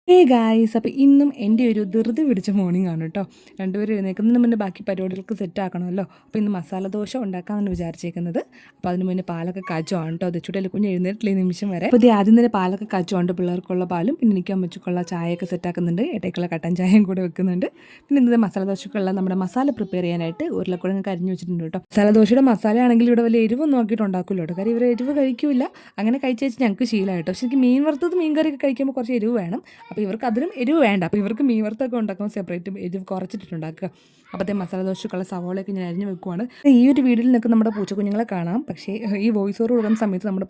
Guys, അപ്പോൾ ഇന്നും എൻ്റെ ഒരു ധൃതി പിടിച്ച മോർണിംഗ് ആണ് കേട്ടോ. രണ്ടുപേരും എഴുന്നേൽക്കുന്നതിന് മുന്നേ ബാക്കി പരിപാടികൾക്ക് സെറ്റ് ആക്കണമല്ലോ. അപ്പോൾ ഇന്ന് മസാല ദോശ ഉണ്ടാക്കാമെന്നാണ് വിചാരിച്ചേക്കുന്നത്. അപ്പോൾ അതിന് മുന്നേ പാലൊക്കെ കാച്ചുവാണ് കേട്ടോ. തെച്ചുടയിൽ കുഞ്ഞ് എഴുന്നേറ്റില്ല ഈ നിമിഷം വരെ. അപ്പോൾ ഇത് ആദ്യം തന്നെ പാലൊക്കെ കാച്ചുവാണ്ട് പിള്ളേർക്കുള്ള പാലും പിന്നെ എനിക്ക് അമ്മച്ചിക്കുള്ള ചായയൊക്കെ സെറ്റാക്കുന്നുണ്ട്. ഇടയ്ക്കുള്ള കട്ടൻ ചായയും കൂടെ വെക്കുന്നുണ്ട്. പിന്നെ ഇന്നത്തെ മസാല ദോശക്കുള്ള നമ്മുടെ മസാല പ്രിപ്പയർ ചെയ്യാനായിട്ട് ഉരുളക്കുഴങ്ങ് അരിഞ്ഞു വെച്ചിട്ടുണ്ട് കേട്ടോ. മസാല ദോശയുടെ മസാല ആണെങ്കിൽ ഇവിടെ വലിയ എരിവ് നോക്കിയിട്ട് ഉണ്ടാക്കില്ല കേട്ടോ. കാര്യം ഇവർ എരിവ് കഴിക്കില്ല. അങ്ങനെ കഴിച്ച് വെച്ച് ഞങ്ങൾക്ക് ശീലമായിട്ടോ. പക്ഷേ എനിക്ക് മീൻ വറുത്തത് മീൻ കറിയൊക്കെ കഴിക്കുമ്പോൾ കുറച്ച് എരിവ് വേണം. അപ്പോൾ ഇവർക്ക് അതിനും എരിവ് വേണ്ട. അപ്പോൾ ഇവർക്ക് മീൻ വറുത്തൊക്കെ ഉണ്ടാക്കുമ്പോൾ സെപ്പറേറ്റ് എരിവ് കുറച്ചിട്ടുണ്ടാക്കുക. അപ്പോഴത്തെ മസാല ദോശക്കുള്ള സവോളയൊക്കെ ഞാൻ അരിഞ്ഞ് വെക്കുവാണ്. ഈ ഒരു വീഡിയോയിൽ നിൽക്കുന്ന നമ്മുടെ പൂച്ചക്കുഞ്ഞുങ്ങളെ കാണാം. പക്ഷേ ഈ വോയിസ് ഓവർ കൊടുക്കുന്ന സമയത്ത് നമ്മുടെ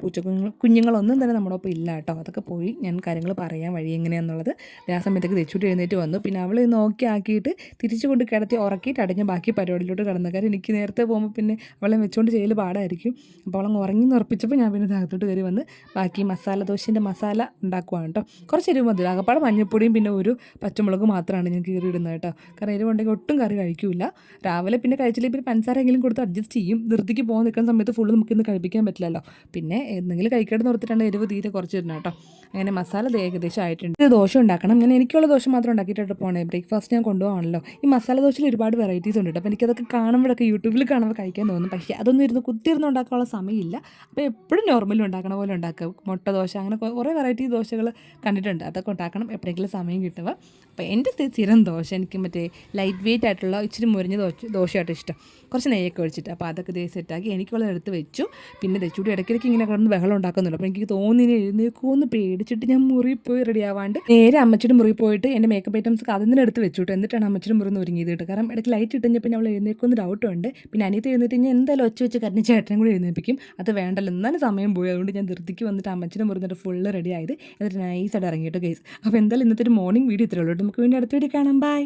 കുഞ്ഞുങ്ങളൊന്നും തന്നെ നമ്മുടെ ഒപ്പം ഇല്ല കേട്ടോ. അതൊക്കെ പോയി ഞാൻ കാര്യങ്ങൾ പറയാൻ വഴി എങ്ങനെയാണെന്നുള്ളത്. ആ സമയത്തേക്ക് തെച്ചൂട്ട് എഴുന്നേറ്റ് വന്നു. പിന്നെ അവൾ നോക്കി ആക്കിയിട്ട് തിരിച്ചു കൊണ്ട് കിടത്തി ഉറക്കിയിട്ട് അടഞ്ഞ് ബാക്കി പരിപാടിയിലോട്ട് കടന്നു. കാര്യം എനിക്ക് നേരത്തെ പോകുമ്പോൾ പിന്നെ അവളെ വെച്ചുകൊണ്ട് ചെയ്യൽ പാടായിരിക്കും. അപ്പോൾ അവളങ്ങ് ഉറങ്ങി ഉറപ്പിച്ചപ്പോൾ ഞാൻ പിന്നെ അകത്തോട്ട് കയറി വന്ന് ബാക്കി മസാല ദോശൻ്റെ മസാല ഉണ്ടാക്കുവാണ് കേട്ടോ. കുറച്ച് എരിവ് മതി. ആകപ്പാടെ മഞ്ഞപ്പൊടിയും പിന്നെ ഒരു പച്ചമുളക് മാത്രമാണ് ഞാൻ കീറി ഇടുന്നത് കേട്ടോ. കാരണം എരിവുണ്ടെങ്കിൽ ഒട്ടും കറി കഴിക്കില്ല. രാവിലെ പിന്നെ കഴിച്ചില്ലെങ്കിൽ പിന്നെ പഞ്ചസാരെങ്കിലും കൊടുത്ത് അഡ്ജസ്റ്റ് ചെയ്യും. ധൃതിക്ക് പോകാൻ നിൽക്കുന്ന സമയത്ത് ഫുള്ള് നമുക്കിന്ന് കഴിപ്പിക്കാൻ പറ്റില്ലല്ലോ. പിന്നെ എന്തെങ്കിലും കഴിക്കേണ്ടത് ഓർത്തിട്ടാണ് എരിവ് തീരെ കുറച്ച് ഇടുന്നത് കേട്ടോ. അങ്ങനെ മസാല ഏകദേശം ആയിട്ടുണ്ട്. ഇത് ദോശ ഉണ്ടാക്കണം. ഞാൻ എനിക്കുള്ള ദോശ മാത്രം ഉണ്ടാക്കിയിട്ട് പോകണേ. ബ്രേക്ക്ഫാസ്റ്റ് ഞാൻ കൊണ്ടുപോകണമല്ലോ. ഈ മസാല ദോശയിൽ ഒരുപാട് വെറൈറ്റീസ് ഉണ്ട്. അപ്പോൾ എനിക്കതൊക്കെ കാണുമ്പോഴൊക്കെ യൂട്യൂബിൽ കാണുമ്പോൾ കഴിക്കാൻ തോന്നും. പക്ഷേ അതൊന്നും കുത്തിയിരുന്ന് ഉണ്ടാക്കാനുള്ള സമയമില്ല. അപ്പോൾ എപ്പോഴും നോർമലി ഉണ്ടാക്കണ പോലെ ഉണ്ടാക്കുക. മുട്ട ദോശ അങ്ങനെ കുറേ വെറൈറ്റി ദോശകൾ കണ്ടിട്ടുണ്ട്. അതൊക്കെ ഉണ്ടാക്കണം എപ്പോഴെങ്കിലും സമയം കിട്ടുക. അപ്പോൾ എൻ്റെ സ്ഥിരം ദോശ എനിക്ക് മറ്റേ ലൈറ്റ് വെയിറ്റ് ആയിട്ടുള്ള ഇച്ചിരി മുരിഞ്ഞ ദോശയായിട്ട് ഇഷ്ടം. കുറച്ച് നെയ്യൊക്കെ ഒഴിച്ചിട്ട്. അപ്പോൾ അതൊക്കെ സെറ്റാക്കി എനിക്കുള്ളത് എടുത്ത് വെച്ചു. പിന്നെ തെച്ചൂടി ഇടയ്ക്കിടയ്ക്ക് ഇങ്ങനെ കിടന്ന് ബഹളം ഉണ്ടാക്കുന്നുണ്ട്. അപ്പോൾ എനിക്ക് തോന്നി എഴുന്നേക്കുമെന്ന് പേടിച്ചിട്ട് ഞാൻ മുറിയിൽ പോയി റെഡി ആവാണ്ട് നേരെ അമ്മച്ചിയുടെ മുറിയിൽ പോയിട്ട് എൻ്റെ മേക്കപ്പ് ഐറ്റംസ് അതിൽ നിന്ന് എടുത്ത് വെച്ചു. എന്നിട്ടാണ് അമ്മച്ചിയുടെ മുറിയിൽ നിന്ന് ഒരുങ്ങിയത് കേട്ടോ. കാരണം ഇടയ്ക്ക് ലൈറ്റ് ഇട്ടുകഴിഞ്ഞാൽ പിന്നെ അവൾ എഴുന്നേക്കുമെന്ന് ഡൗട്ടുണ്ട്. പിന്നെ അനിയത്തി എഴുന്നേറ്റ് കഴിഞ്ഞാൽ എന്തായാലും ഒച്ച വെച്ച് കരഞ്ഞ ചേട്ടനും കൂടി എഴുന്നേൽപ്പിക്കും. അത് വേണ്ടല്ലോ, എന്നാലും സമയം പോയി. അതുകൊണ്ട് ഞാൻ ധൃതിക്ക് വന്നിട്ട് അമ്മച്ചിയുടെ മുറിയിൽ നിന്നിട്ട് ഫുള്ള് റെഡി ആയത്. എന്നിട്ട് നൈസായിട്ട് ഇറങ്ങിയിട്ട് ഗൈസ്. അപ്പോൾ എന്തായാലും ഇന്നത്തെ ഒരു മോർണിംഗ് വീഡിയോ ഇത്രയുള്ളൂ. നമുക്ക് വേണ്ടി അടുത്ത വീഡിയോ കാണാം. ബൈ.